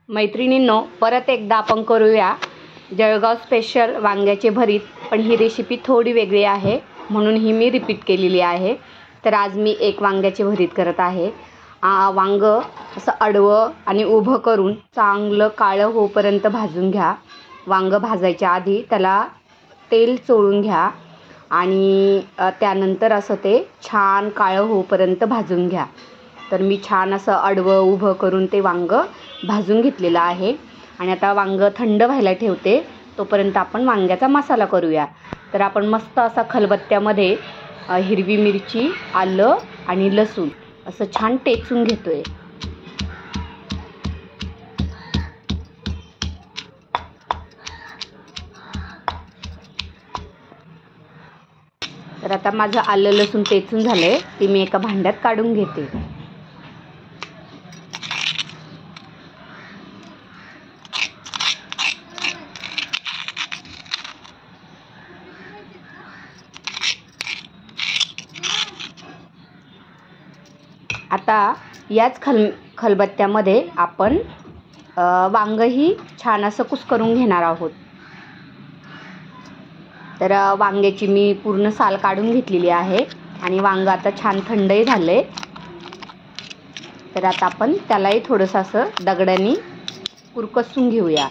मैत्रिणींनो, परत एकदा आपण करूया जळगाव स्पेशल वांग्याचे भरीत. पण ही रेसिपी थोडी वेगळी आहे म्हणून ही मी रिपीट केलेली आहे. तर आज मी एक वांग्याचे भरीत करत आहे. वांग असं आडवं आणि उभं करून चांगलं काळं होईपर्यंत भाजून घ्या. वांग भाजायच्या आधी त्याला तेल चोळून घ्या आणि त्यानंतर असं ते छान काळं होईपर्यंत भाजून घ्या. तर मी छान असं आडवं उभं करून ते वांग भाजून घेतलेलं आहे. आणि आता वांग थंड व्हायला ठेवते. तोपर्यंत आपण वांग्याचा मसाला करूया. तर आपण मस्त असा खलबत्त्यामध्ये हिरवी मिरची, आलं आणि लसूण असं छान टेचून घेतोय. तर आता माझं आलं लसूण टेचून झालंय. ते मी एका भांड्यात काढून घेते. आता याच खलबत्त्यामध्ये आपण वांगही छान असं कुस्करून घेणार आहोत. तर वांग्याची मी पूर्ण साल काढून घेतलेली आहे आणि वांग आता छान थंडही झाले. तर आता आपण त्यालाही थोडंसं असं दगडाने कुरकसून घेऊया.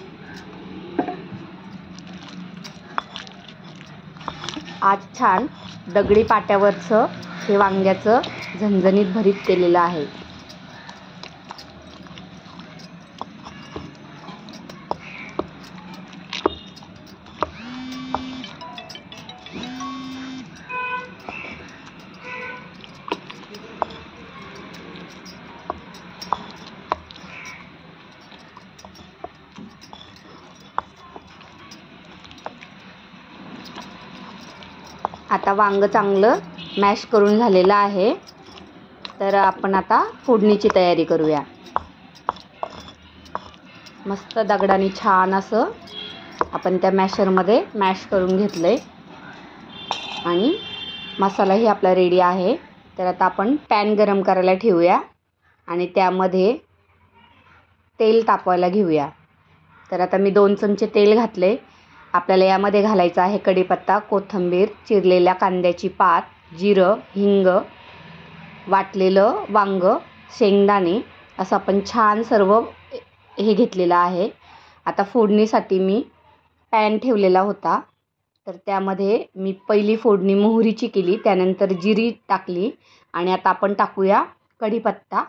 आज छान दगडी पाट्यावरचं हे वांग्याचं झणझणीत भरीत केलेलं आहे. आता वांग चांगलं मॅश करून झालेलं आहे. तर आपण आता फोडणीची तयारी करूया. मस्त दगडाने छान असं आपण त्या मॅशरमध्ये मॅश करून घेतलंय आणि मसालाही आपला रेडी आहे. तर आता आपण पॅन गरम करायला ठेवूया आणि त्यामध्ये तेल तापवायला घेऊया. तर आता मी 2 चमचे तेल घातले. आपल्याला यामध्ये घालायचं आहे कढीपत्ता, कोथिंबीर, चिरलेल्या कांद्याची पात, जिरं, हिंग, वाटलेलं वांग, शेंगदाणे असं आपण छान सर्व हे घेतलेलं आहे. आता फोडणीसाठी मी पॅन ठेवलेला होता. तर त्यामध्ये मी पहिली फोडणी मोहरीची केली, त्यानंतर जिरी टाकली आणि आता आपण टाकूया कढीपत्ता.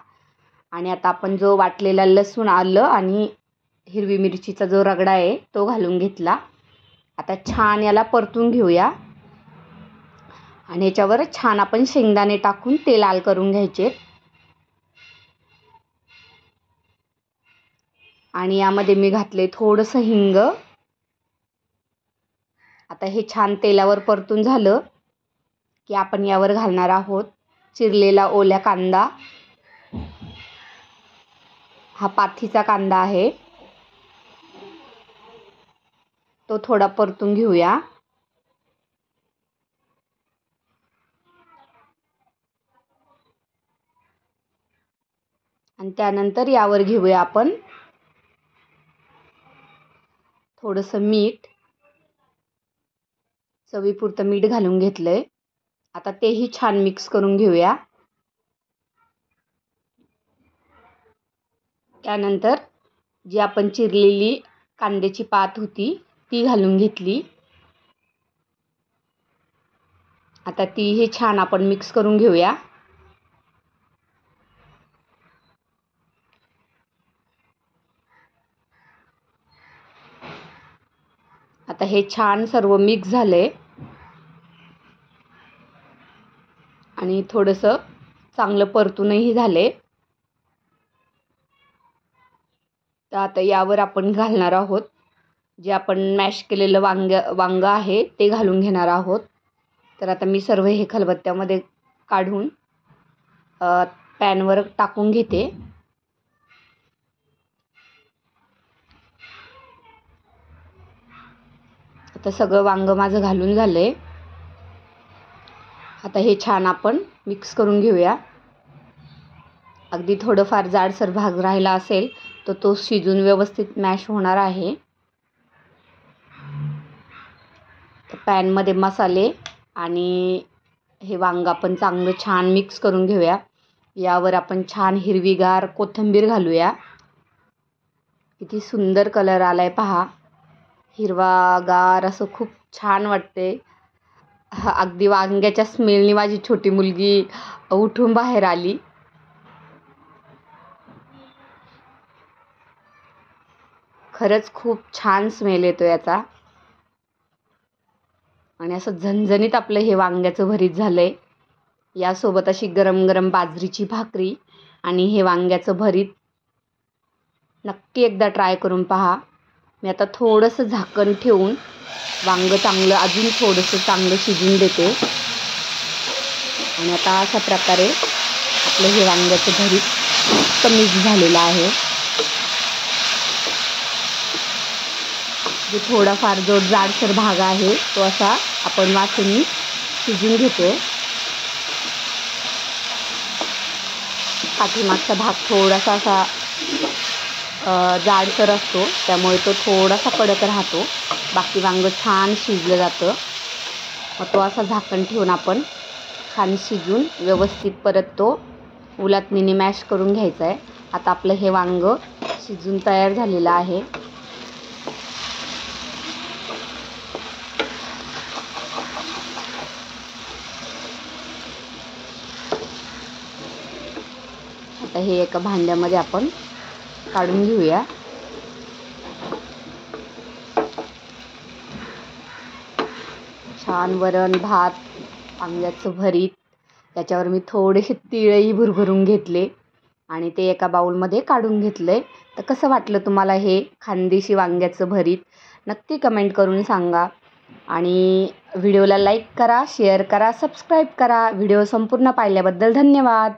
आणि आता आपण जो वाटलेला लसूण, आलं आणि हिरवी मिरचीचा जो रगडा आहे तो घालून घेतला. आता छान याला परतून घेऊया आणि याच्यावर छान आपण शेंगदाणे टाकून ते लाल करून घ्यायचे. आणि यामध्ये मी घातले थोडंसं हिंग. आता हे छान तेलावर परतून झालं की आपण यावर घालणार आहोत चिरलेला ओला कांदा. हा पाथीचा कांदा आहे. तो थोडा परतून घेऊया. आणि त्यानंतर यावर घेऊया आपण थोडंसं मीठ. चवीपुरतं मीठ घालून घेतलंय. आता तेही छान मिक्स करून घेऊया. त्यानंतर जी आपण चिरलेली कांद्याची पात होती ती घालून घेतली. आता तीही छान आपण मिक्स करून घेऊया. आता हे छान सर्व मिक्स झाले आणि थोडंसं चांगलं परतूनही झाले. तर आता यावर आपण घालणार आहोत जे आपण मॅश केलेलं वांग आहे ते घालून घेणार आहोत. तर आता मी सर्व हे खलबत्त्यामध्ये काढून पॅनवर टाकून घेते. आता सगळं वांग माझं घालून झालंय. आता हे छान आपण मिक्स करून घेऊया. अगदी थोडंफार जाडसर भाग राहिला असेल तर तो शिजून व्यवस्थित मॅश होणार आहे. तर पॅनमध्ये मसाले आणि हे वांगं आपण चांगलं छान मिक्स करून घेऊया. यावर आपण छान हिरवीगार कोथिंबीर घालूया. किती सुंदर कलर आलाय पहा. हिरवागार असं खूप छान वाटते. अगदी वांग्याच्या स्मेलनी माझी छोटी मुलगी उठून बाहेर आली. खरंच खूप छान स्मेल येतो याचा. आणि असं झणझणीत आपलं हे वांग्याचं भरीत झालंय. यासोबत अशी गरम गरम बाजरीची भाकरी आणि हे वांग्याचं भरीत नक्की एकदा ट्राय करून पहा. मी आता थोडंसं झाकण ठेवून वांगं चांगलं अजून थोडंसं चांगलं शिजून देते. आणि आता अशा प्रकारे आपलं हे वांग्याचं भरीत मस्त मिक्स झालेलं आहे. जो थोडाफार जो जाडसर भाग आहे तो असा आपण वाफेने शिजून घेतो. पाठीमागचा भाग थोडासा असा जाडसर असतो, त्यामुळे तो थोडासा कडक राहतो. बाकी वांगं छान शिजलं जातं. मग तो असा झाकण ठेवून आपण छान शिजून व्यवस्थित परत तो उलटणीने मॅश करून घ्यायचा आहे. आता आपलं हे वांगं शिजून तयार झालेलं आहे. आता हे एका भांड्यामध्ये आपण काढून घेऊया. छान वरण भात वांग्याचं भरीत, त्याच्यावर मी थोडेसे तिळही भुरभरून घेतले आणि ते एका बाउलमध्ये काढून घेतले. तर कसं वाटलं तुम्हाला हे खानदेशी वांग्याचं भरीत? नक्की कमेंट करून सांगा. आणि व्हिडिओला लाईक करा, शेअर करा, सबस्क्राईब करा. व्हिडिओ संपूर्ण पाहिल्याबद्दल धन्यवाद.